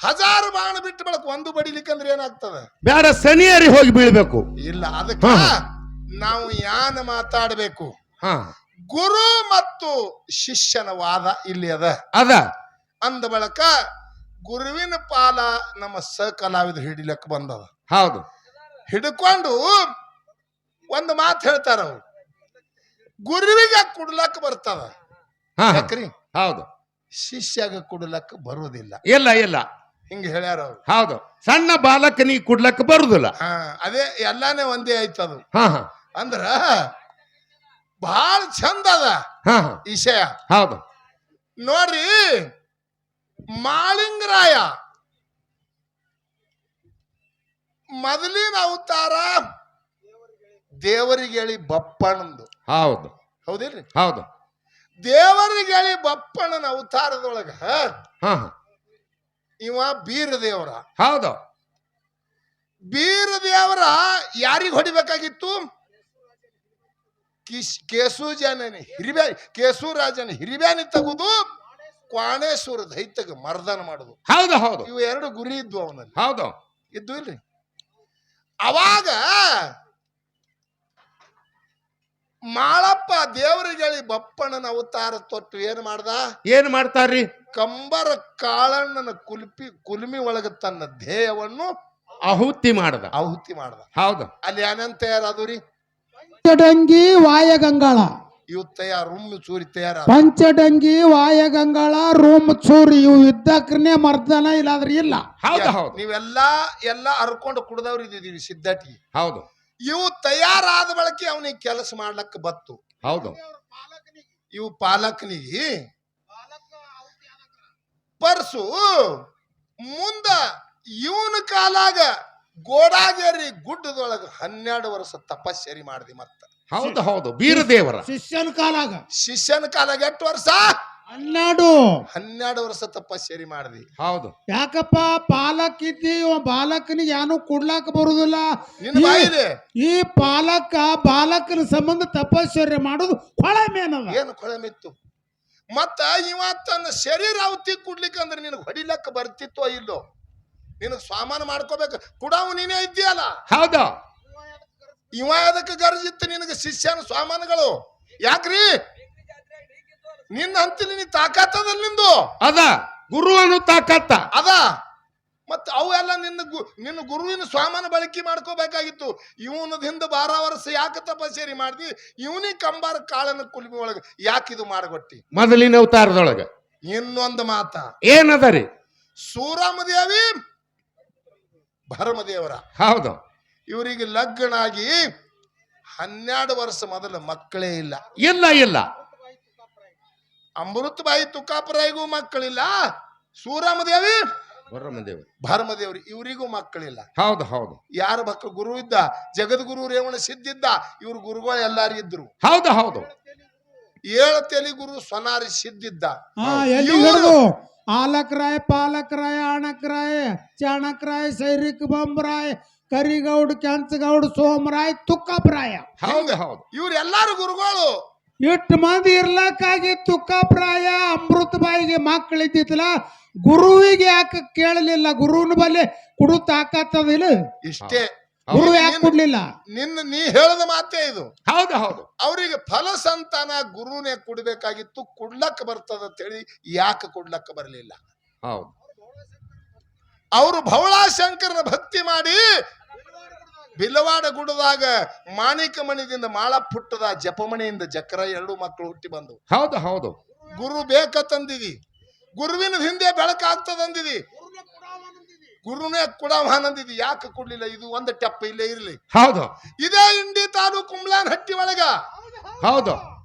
1000 ಬಾಣ ಬಿಟ್ಟು ಬಳಕ ಒಂದು ಬಡಿಲಿಕ್ಕಂದ್ರೆ ಏನಾಗ್ತದ? ಬೇಡ, ಸನಿಯರಿ ಹೋಗಿ ಬೀಳ್ಬೇಕು. ಇಲ್ಲ, ಅದಕ್ಕ ನಾವು ಯಾನ ಮಾತಾಡಬೇಕು. ಗುರು ಮತ್ತು ಶಿಷ್ಯನ ವಾದ ಇಲ್ಲಿ ಅದ ಅಂದ ಬಳಕ ಗುರುವಿನ ಪಾಲ ನಮ್ಮ ಕಲಾವಿದರು ಹಿಡಿಲಕ್ಕ ಬಂದದ. ಹೌದು, ಹಿಡ್ಕೊಂಡು ಒಂದು ಮಾತು ಹೇಳ್ತಾರ ಅವ್ರು, ಗುರುವಿಗೆ ಕುಡ್ಲಕ್ಕ ಬರ್ತದ, ಯಾಕ್ರಿ? ಹೌದು, ಶಿಷ್ಯಾಗ ಕುಡ್ಲಕ್ಕ ಬರುವುದಿಲ್ಲ. ಇಲ್ಲ ಇಲ್ಲ, ಹಿಂಗ ಹೇಳ್ಯಾರ ಅವ್ರು. ಹೌದು, ಸಣ್ಣ ಬಾಲಕನಿಗೆ ಕುಡ್ಲಕ್ಕ ಬರುದಿಲ್ಲ. ಅದೇ ಎಲ್ಲಾನೇ ಒಂದೇ ಆಯ್ತದು. ಅಂದ್ರ ಬಹಳ ಚಂದ ಅದ ವಿಷಯ. ಹೌದು, ನೋಡ್ರಿ, ಮಾಳಿಂಗರಾಯ ಮೊದಲಿನ ಅವತಾರ ದೇವರಿಗೆ ಹೇಳಿ ಬಪ್ಪಣ್ಣಂದು. ಹೌದು, ಹೌದಿಲ್ರಿ? ಹೌದು, ದೇವರಿಗೆ ಹೇಳಿ ಬಪ್ಪಣ್ಣನ ಅವತಾರದೊಳಗ ಇವ ಬೀರದೇವರ. ಹೌದು, ಬೀರದೇವರ ಯಾರಿಗೆ ಹೊಡಿಬೇಕಾಗಿತ್ತು? ಕೇಸುರಾಜನ ಹಿರಿಬ್ಯಾನಿ ತಗುದು ಕ್ವಾಣೇಶ್ವರ ದೈತ್ಯಗ ಮರ್ದನ ಮಾಡುದು. ಹೌದು, ಹೌದು, ಇವು 2 ಗುರಿ ಇದ್ವು ಅವನಲ್ಲಿ. ಹೌದು, ಇದ್ದು ಇಲ್ರಿ? ಅವಾಗ ಮಾಳಪ್ಪ ದೇವರಿಗೆ ಹೇಳಿ ಬಪ್ಪಣ್ಣನ ಅವತಾರ ತೊಟ್ಟು ಏನ್ ಮಾಡ್ತಾರ್ರಿ? ಕಂಬರ ಕಾಳಣ್ಣನ ಕುಲ್ಮಿ ಒಳಗ ತನ್ನ ಧ್ಯೇಯವನ್ನು ಆಹುತಿ ಮಾಡ್ದ. ಹೌದು, ಅಲ್ಲಿ ಏನೇನ್ ತಯಾರದು ರೀ? ಪಂಚಡಂಗಿ ವಾಯಗಂಗಾಳ ಇವು ತಯಾರ, ರೂಮ್ ಚೂರಿ ತಯಾರ. ಪಂಚಡಂಗಿ ವಾಯಗಂಗಾಳ ರೂಮ್ ಚೂರಿ ಇವು ಇದ್ದಕ್ರನೇ ಮರ್ದನ, ಇಲ್ಲಾದ್ರೆ ಇಲ್ಲ. ಹೌದು, ಹೌದು, ನೀವೆಲ್ಲ ಹರ್ಕೊಂಡು ಕುಡ್ದವ್ರು ಇದ್ದೀವಿ ಸಿದ್ಧಾಟಿ. ಹೌದು, ಇವು ತಯಾರಾದ ಬಳಕೆ ಅವನಿಗೆ ಕೆಲಸ ಮಾಡ್ಲಕ್ಕ ಬತ್ತು. ಹೌದು, ಇವು ಪಾಲಕನಿಗೆ ಪರ್ಸು ಮುಂದ ಇವನ ಕಾಲಾಗ ಗೋಡಾಗೇರಿ ಗುಡ್ಡದೊಳಗ 12 ವರ್ಷ ತಪಸ್ಸರಿ ಮಾಡಿದಿ. ಮತ್ತ ಹೌದು, ಹೌದು, ಬೀರದೇವರ ಶಿಷ್ಯನ ಕಾಲಾಗ 8 ವರ್ಷ 12 ವರ್ಷ ತಪಸ್ಸರಿ ಮಾಡಿದಿ. ಹೌದು, ಯಾಕಪ್ಪ ಪಾಲಕ್ ಇದ್ದಿ, ಬಾಲಕನಿಗೆ ಏನು ಕೊಡ್ಲಾಕ ಬರುದಿಲ್ಲ. ಈ ಬಾಲಕನ ಸಂಬಂಧ ತಪಸ್ಸರಿ ಮಾಡೋದು ಕೊಳಮೇನದ. ಏನು ಕೊಳಮಿತ್ತು? ಮತ್ತ ಇವ ತನ್ನ ಶರೀರ ಅವತಿ ಕುಡ್ಲಿಕ್ಕಂದ್ರೆ ನಿನಗೆ ಹೊಡಿಲಕ್ಕ ಬರ್ತಿತ್ತೋ ಇಲ್ಲೋ? ನಿನಗ್ ಸ್ವಾಮಾನ ಮಾಡ್ಕೋಬೇಕು, ಕುಡಾವು ನೀನೇ ಇದ್ದೀಯಲ್ಲ. ಹೌದು, ಇವ ಅದಕ್ಕೆ ಗರ್ಜಿತ್ತು ನಿನಗೆ ಶಿಷ್ಯನ ಸ್ವಾಮಾನಗಳು. ಯಾಕ್ರಿ? ನಿನ್ನ ಅಂತಿಲಿ ನೀ ತಾಕತ್ತದ ನಿಂದು ಅದ, ಗುರುವನು ತಾಕತ್ತ ಅದ. ಮತ್ತ ಅವೆಲ್ಲ ನಿನ್ನ ಗುರುವಿನ ಸ್ವಾಮಾನ ಬಳಕೆ ಮಾಡ್ಕೋಬೇಕಾಗಿತ್ತು. ಇವನದ ಹಿಂದ 12 ವರ್ಷ ಯಾಕೆ ತಪಸ್ಸೇರಿ ಮಾಡ್ದಿ? ಇವನಿಗೆ ಕಂಬಾರ ಕಾಳನ ಕುಲ್ಮಿ ಒಳಗ ಯಾಕಿದು ಮಾಡಗೊಟ್ಟಿ? ಮೊದಲಿನ ಅವತಾರದೊಳಗ ಇನ್ನೊಂದು ಮಾತ ಏನದರಿ? ಸೂರಮದೇವಿ ಭರಮದೇವರ. ಹೌದು, ಇವರಿಗೆ ಲಗ್ನ ಆಗಿ 12 ವರ್ಷ ಮೊದಲು ಮಕ್ಕಳೇ ಇಲ್ಲ. ಇಲ್ಲ ಇಲ್ಲ, ಅಮೃತಬಾಯಿ ತುಕಾಪರಾಯಿಗೂ ಮಕ್ಕಳಿಲ್ಲ. ಸೂರಮದೇವಿ ಭರಮದೇವ್ರಿ ಇವರಿಗೂ ಮಕ್ಕಳಿಲ್ಲ. ಹೌದು, ಹೌದು, ಯಾರ ಮಕ್ಕಳು? ಗುರು ಇದ್ದ, ಜಗದ್ಗುರು ರೇವಣ ಸಿದ್ಧಿದ್ದ. ಇವ್ರ ಗುರುಗಳು ಎಲ್ಲಾರು ಇದ್ರು. ಹೌದು, ಹೌದು, 7 ತೆಲಿ ಗುರು ಸ್ವನಾರಿ ಸಿದ್ಧಿದ್ದ. ಆಲಕ್ರಾಯ್, ಪಾಲಕ್ರಾಯ್, ಆಣಕ್ರಾಯ್, ಚಾಣಕ್ರಾಯ್, ಸೈರಿಕ್ ಬಂಬರಾಯ್, ಕರಿಗೌಡ್, ಕೆಂಚಗೌಡ್, ಸೋಮರಾಯ್, ತುಕ್ಕಪ್ರಾಯ. ಹೌದು, ಹೌದು, ಇವ್ರೆಲ್ಲಾರು ಗುರುಗಳು. ಎಷ್ಟು ಮಂದಿ ಇರ್ಲಕ್ಕಾಗಿ ತುಕ್ಕಪ್ರಾಯ ಅಮೃತಬಾಯಿಗೆ ಮಕ್ಕಳಿದ್ದಿತ್ತಲ್ಲ, ಗುರುವಿಗೆ ಯಾಕೆ ಕೇಳಲಿಲ್ಲ? ಗುರುವಿನ ಬಲ್ಲಿ ಕುಡು ತಾಕತ್ತದಿಲ್ಲ. ಇಷ್ಟೇ, ಗುರು ಯಾಕೆ ಕೊಡ್ಲಿಲ್ಲ? ನೀ ಹೇಳದ ಮಾತೇ ಇದು. ಹೌದು, ಹೌದು, ಅವರಿಗೆ ಫಲ ಸಂತಾನ ಗುರುನೇ ಕೊಡ್ಬೇಕಾಗಿತ್ತು. ಕೊಡ್ಲಕ್ಕ ಬರ್ತದ ಅಂತೇಳಿ ಯಾಕೆ ಕೊಡ್ಲಕ್ಕ ಬರಲಿಲ್ಲ? ಹೌದು, ಅವರು ಭವಳಾಶಂಕರನ ಭಕ್ತಿ ಮಾಡಿ ಬಿಲವಾಡ ಗುಡದಾಗ ಮಾಣಿಕ ಮಣಿದಿಂದ ಮಾಳ ಪುಟ್ಟದ ಜಪಮಣಿಯಿಂದ ಜಕ್ರ 2 ಮಕ್ಕಳು ಹುಟ್ಟಿ ಬಂದು. ಹೌದು, ಹೌದು, ಗುರು ಬೇಕಂದಿದಿ, ಗುರುವಿನ ಹಿಂದೆ ಬೆಳಕಾಗ್ತದಂದಿದಿ, ಗುರುನೇ ಕೊಡವಾನಂದಿದಿ. ಯಾಕೆ ಕೊಡ್ಲಿಲ್ಲ? ಇದು ಒಂದು ಟೆಪ್ಪ ಇಲ್ಲೇ ಇರ್ಲಿ. ಹೌದು, ಇದೇ ಇಂಡಿ ತಾಲೂಕು ಕುಂಬ್ಲಾನ್ ಹಟ್ಟಿ ಒಳಗ ಹೌದು,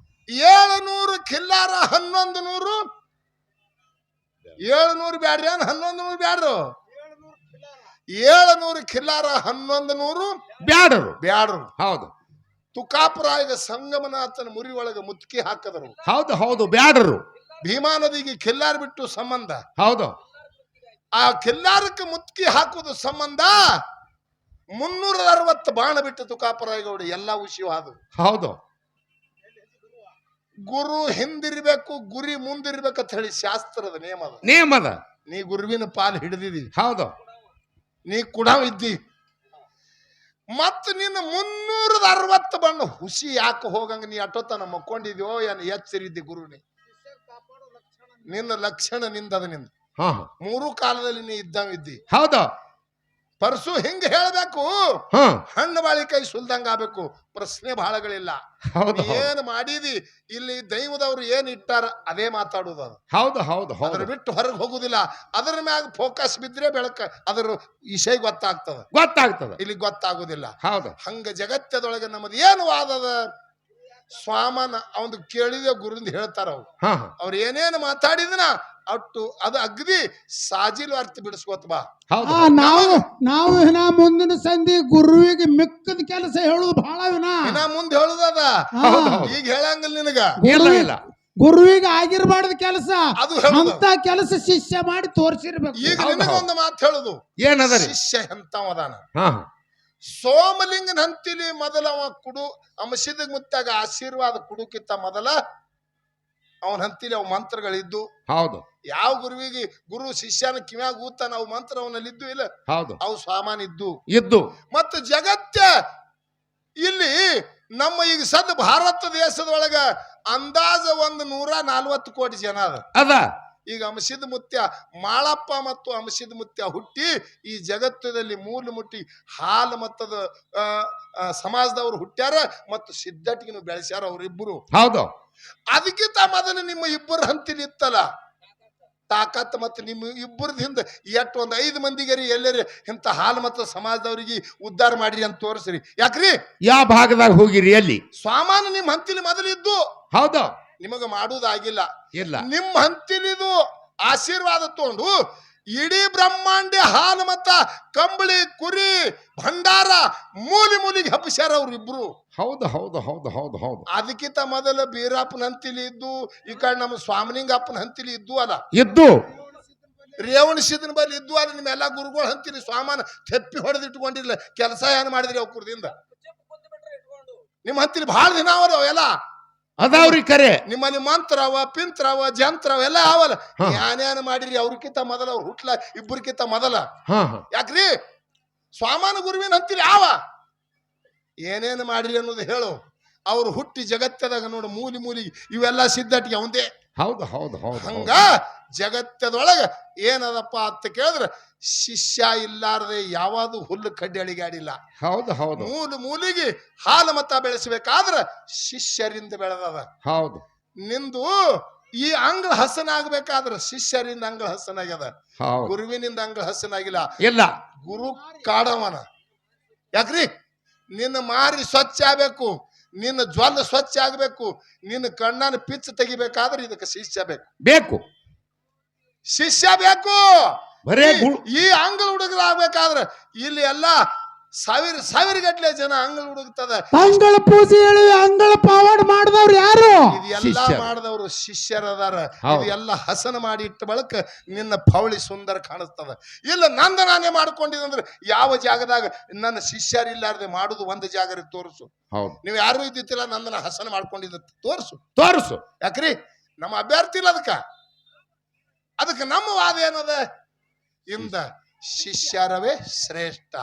700 ಖಿಲ್ಲಾರ 1100 700 ಬ್ಯಾಡ್ರಿ, 1100 ಬ್ಯಾಡ್ರು, 700 ಖಿಲ್ಲಾರ 1100 ಬ್ಯಾಡ್ರು. ಹೌದು, ತುಕಾಪುರಾಯಿಗ ಸಂಗಮನಾಥನ ಮುರಿ ಒಳಗ ಮುತ್ಕಿ ಹಾಕದರು. ಹೌದು, ಹೌದು, ಬ್ಯಾಡರು. ಭೀಮಾ ನದಿಗೆ ಖಿಲ್ಲಾರ ಬಿಟ್ಟು ಸಂಬಂಧ. ಹೌದು, ಆ ಖಿಲ್ಲಾರಕ್ಕೆ ಮುತ್ಕಿ ಹಾಕುವುದು ಸಂಬಂಧ 360 ಬಾಣ ಬಿಟ್ಟು ತುಕಾಪುರಾಯಿಗೌಡ ಎಲ್ಲ ವಿಷಯ ಅದು. ಹೌದು, ಗುರು ಹಿಂದಿರ್ಬೇಕು, ಗುರಿ ಮುಂದಿರ್ಬೇಕಂತ ಹೇಳಿ ಶಾಸ್ತ್ರದ ನಿಯಮದ. ನೀ ಗುರುವಿನ ಪಾಲ್ ಹಿಡಿದಿದಿ, ಹೌದು ನೀ ಕುಡಾವ್ ಇದ್ದಿ. ಮತ್ ನಿನ್ನ 360 ಬಣ್ಣ ಹುಸಿ ಯಾಕೆ ಹೋಗಂಗ ನೀ ಅಟೋತನ ಮಕ್ಕೊಂಡಿದ್ಯೋ ಏನ್ ಎಚ್ಚರಿದ್ದಿ ಗುರುನಿ. ನಿನ್ನ ಲಕ್ಷಣ ನಿಂದದ ನಿಂದ ಹಾ 3 ಕಾಲದಲ್ಲಿ ನೀ ಇದ್ದಂಗಿದ್ದಿ. ಹೌದು ಪರಸು ಹಿಂಗ ಹೇಳ್ಬೇಕು, ಹಾ ಹಣ್ಣು ಬಾಳಿ ಕೈ ಸುಲ್ದಂಗ ಆಗ್ಬೇಕು. ಪ್ರಶ್ನೆ ಬಹಳಗಳಿಲ್ಲ. ಹೌದು ಏನ್ ಮಾಡಿದಿ, ಇಲ್ಲಿ ದೈವದವ್ರು ಏನ್ ಇಟ್ಟಾರ ಅದೇ ಮಾತಾಡುದು. ಅದು ಹೌದು ಹೌದು ಅದ್ರ ಹೌದು ಬಿಟ್ಟು ಹೊರಗೆ ಹೋಗುದಿಲ್ಲ. ಅದರ ಮ್ಯಾಗ ಫೋಕಸ್ ಬಿದ್ರೆ ಬೆಳಕ ಅದ್ರ ವಿಷಯ ಗೊತ್ತಾಗ್ತದ, ಗೊತ್ತಾಗ್ತದ. ಇಲ್ಲಿ ಗೊತ್ತಾಗುದಿಲ್ಲ. ಹೌದು ಹಂಗ ಜಗತ್ತದೊಳಗೆ ನಮ್ಮದು ಏನು ವಾದದ ಸ್ವಾಮನ ಅವನು ಕೇಳಿದ ಗುರುಂದ ಹೇಳ್ತಾರ. ಹಾ ಅವ್ರು ಏನೇನು ಮಾತಾಡಿದನ ಅಟ್ಟು ಅದು ಅಗ್ದಿ ಸಾಜಿಲು ಅರ್ಥ ಬಿಡಿಸ್ಕೋತ ಬಾ. ಹೌದು ನಾವು ವಿನ ಮುಂದಿನ ಸಂಧಿ ಗುರುವಿಗೆ ಮಿಕ್ಕದ ಕೆಲಸ ಹೇಳುದು ಬಹಳ ವಿನ ಇನ್ನ ಮುಂದೆ ಹೇಳುದದ. ಹೌದು, ಹೌದು. ಈಗ ಹೇಳಂಗಿಲ್ಲ ನಿನಗ. ಇಲ್ಲ ಇಲ್ಲ ಗುರುವಿಗೆ ಆಗಿರಬಾರ್ದ ಕೆಲಸ, ಅದು ಹೇಳುದು. ಅಂತ ಕೆಲಸ ಶಿಷ್ಯ ಮಾಡಿ ತೋರಿಸಿರ್ಬೇಕು. ಈಗ ಹೌದು, ನಿನಗೊಂದು ಮಾತು ಹೇಳುದು. ಏನದರಿ? ಶಿಷ್ಯ ಎಂತವದಾನ, ಹಾ ಸೋಮಲಿಂಗನ ಹಂತಿಲಿ ಮೊದಲ ಅವ ಕುಡು ಅಂಶದ ಮುತ್ತಾಗ ಆಶೀರ್ವಾದ ಕುಡುಕಿತ್ತ ಮೊದಲ ಅವನ ಹಂತಿಲಿ ಅವ್ ಮಂತ್ರಗಳಿದ್ದು. ಹೌದು ಯಾವ ಗುರುವಿಗೆ ಗುರು ಶಿಷ್ಯನ ಕಿವ್ಯಾಗ ಊತಾನ ಅವು ಮಂತ್ರ ಅವನಲ್ಲಿದ್ದು ಇಲ್ಲ, ಹೌದು ಅವು ಸಾಮಾನ್ ಇದ್ದು. ಇದ್ದು ಮತ್ತು ಜಗತ್ತ ಇಲ್ಲಿ ನಮ್ಮ ಈಗ ಸದ್ ಭಾರತ ದೇಶದೊಳಗ ಅಂದಾಜ 140 ಕೋಟಿ ಜನ ಅದ. ಅದ ಈಗ ಅಂಶದ ಮುತ್ಯ ಮಾಳಪ್ಪ ಮತ್ತು ಅಂಶದ ಮುತ್ಯ ಹುಟ್ಟಿ ಈ ಜಗತ್ತದಲ್ಲಿ ಮೂಲ ಮುಟ್ಟಿ ಹಾಲು ಮತ್ತದ ಸಮಾಜದವ್ರು ಹುಟ್ಟ್ಯಾರ ಮತ್ತು ಸಿದ್ಧಟಿಗೂ ಬೆಳೆಸ್ಯಾರ ಅವ್ರಿಬ್ಬರು. ಹೌದು ಅದಕ್ಕಿಂತ ಮೊದಲು ನಿಮ್ಮ ಇಬ್ಬರು ಹಂತಿಲಿ ಇತ್ತಲ್ಲ ತಾಕತ್, ಮತ್ತು ನಿಮ್ಮ ಇಬ್ಬರದಿಂದ ಎಟ್ಟು ಒಂದು 5 ಮಂದಿಗರಿ ಎಲ್ಲರಿ ಇಂಥ ಹಾಲು ಮತ್ತು ಸಮಾಜದವ್ರಿಗೆ ಉದ್ಧಾರ ಮಾಡ್ರಿ ಅಂತ ತೋರಿಸ್ರಿ. ಯಾಕ್ರಿ ಯಾವ ಭಾಗದಾಗ ಹೋಗಿರಿ? ಎಲ್ಲಿ? ಸಾಮಾನು ನಿಮ್ಮ ಹಂತಿಲಿ ಮೊದಲಿದ್ದು ಹೌದು ನಿಮಗ ಮಾಡುವುದಾಗಿಲ್ಲ. ಇಲ್ಲ ನಿಮ್ಮ ಹಂತಿಲಿದು ಆಶೀರ್ವಾದ ತಗೊಂಡು ಇಡೀ ಬ್ರಹ್ಮಾಂಡ ಹಾಲು ಮತ್ತ ಕಂಬಳಿ ಕುರಿ ಭಂಡಾರ ಮೂಲಿಗೆ ಹಬ್ಬಿಸ್ಯಾರ ಅವ್ರಿಬ್ರು. ಹೌದು ಹೌದು ಹೌದು ಹೌದು ಹೌದು ಅದಕ್ಕಿಂತ ಮೊದಲು ಬೀರಪ್ಪನ ಹಂತಿಲಿ ಇದ್ದು, ಈ ಕಡೆ ನಮ್ಮ ಸ್ವಾಮಿಲಿಂಗಪ್ಪನ ಹಂತಿಲಿ ಇದ್ದು ಅಲ್ಲ, ಇದ್ದು ರೇವಣಿಸಿದನ ಬಲ್ಲಿ ಇದ್ದು ಅಲ್ಲ. ನಿಮ್ಮೆಲ್ಲ ಗುರುಗಳು ಹಂತಿಲಿ ಸ್ವಾಮಾನ ತೆಪ್ಪಿ ಹೊಡೆದಿಟ್ಕೊಂಡಿರ್ಲಿಲ್ಲ. ಕೆಲಸ ಏನು ಮಾಡಿದ್ರಿ ಅವ್ಕುರ್ದಿಂದ? ನಿಮ್ಮ ಹಂತಿಲಿ ಬಹಳ ದಿನ ಅವರ ಅವೆಲ್ಲ ಅದಾವ್ರಿ ಕರೆ. ನಿಮ್ಮಲ್ಲಿ ಮಂತ್ರವ ಪಿಂತ್ರವ ಜಂತ್ರವ ಎಲ್ಲ ಅವಲ್ಲ. ಏನೇನು ಮಾಡಿರಿ ಅವ್ರಕ್ಕಿಂತ ಮೊದಲ, ಅವ್ರು ಹುಟ್ಲ ಇಬ್ಬರಿಗಿಂತ ಮೊದಲ. ಹಾ ಹಾ ಯಾಕ್ರಿ ಸ್ವಾಮಾನ ಗುರುವಿನ ಹಂತಿಲಿ ಯಾವ ಏನೇನು ಮಾಡಿರಿ ಅನ್ನೋದು ಹೇಳು. ಅವ್ರು ಹುಟ್ಟಿ ಜಗತ್ತದಾಗ ನೋಡು ಮೂಲಿಗೆ ಇವೆಲ್ಲ ಸಿದ್ಧಟಿಗೆ ಅವಂದೇ. ಹೌದು ಹೌದು ಹೌದು ಹಂಗ ಜಗತ್ತದೊಳಗ ಏನದಪ್ಪ ಅಂತ ಕೇಳಿದ್ರೆ ಶಿಷ್ಯ ಇಲ್ಲಾರ್ದೆ ಯಾವುದು ಹುಲ್ಲು ಕಡ್ಡಿ ಅಳಿಗಾಡಿಲ್ಲ. ಹೌದು ಹೌದು ಮೂಲಿಗೆ ಹಾಲು ಮತ ಬೆಳೆಸಬೇಕಾದ್ರ ಶಿಷ್ಯರಿಂದ ಬೆಳೆದದ. ಹೌದು ನಿಂದು ಈ ಅಂಗಳ ಹಸನಾಗಬೇಕಾದ್ರ ಶಿಷ್ಯರಿಂದ ಅಂಗಳ ಹಸನಾಗ್ಯದ, ಹೌದು ಗುರುವಿನಿಂದ ಅಂಗಳ ಹಸನಾಗಿಲ್ಲ. ಇಲ್ಲ ಗುರು ಕಾಡವನ. ಯಾಕ್ರಿ ನಿನ್ನ ಮಾರಿ ಸ್ವಚ್ಛ ಆಗ್ಬೇಕು, ನಿನ್ನ ಜ್ವಲ ಸ್ವಚ್ಛ ಆಗ್ಬೇಕು, ನಿನ್ನ ಕಣ್ಣನ ಪಿಚ್ ತೆಗಿಬೇಕಾದ್ರೆ ಇದಕ್ಕೆ ಶಿಷ್ಯ ಬೇಕು. ಬೇಕು ಶಿಷ್ಯ ಬೇಕು. ಬರೇ ಈ ಅಂಗಳ ಹುಡುಗರಾಗ್ಬೇಕಾದ್ರೆ ಇಲ್ಲಿ ಎಲ್ಲ ಸಾವಿರ ಗಟ್ಲೆ ಜನ ಅಂಗಳ ಹುಡುಕ್ತದ. ಅಂಗಳ ಪೂಜೆ ಹೇಳಿ ಅಂಗಳ ಪಾವಾಡ ಮಾಡಿದವ್ರು ಯಾರು? ಇದೆಲ್ಲ ಮಾಡಿದವರು ಶಿಷ್ಯರದಾರ. ಇದೆಲ್ಲ ಹಸನ ಮಾಡಿ ಇಟ್ಟ ಬಳಕ ನಿನ್ನ ಪೌಳಿ ಸುಂದರ ಕಾಣಿಸ್ತದ. ಇಲ್ಲ ನಂದ ನಾನೇ ಮಾಡ್ಕೊಂಡಿದಂದ್ರೆ ಯಾವ ಜಾಗದಾಗ ನನ್ನ ಶಿಷ್ಯರಿಲ್ಲಾರ್ದೆ ಮಾಡುದು ಒಂದು ಜಾಗ ತೋರಿಸು. ಹೌದು ನೀವು ಯಾರು ಇದ್ದಿತ್ತಿಲ್ಲ, ನಂದನ ಹಸನ ಮಾಡ್ಕೊಂಡಿದ್ದ ತೋರಿಸು. ತೋರಿಸು. ಯಾಕ್ರಿ ನಮ್ಮ ಅಭ್ಯರ್ಥಿ ಇಲ್ಲ. ಅದಕ್ಕೆ ನಮ್ಮ ವಾದ ಏನದ? ಇಂದ ಶಿಷ್ಯರವೇ ಶ್ರೇಷ್ಠ.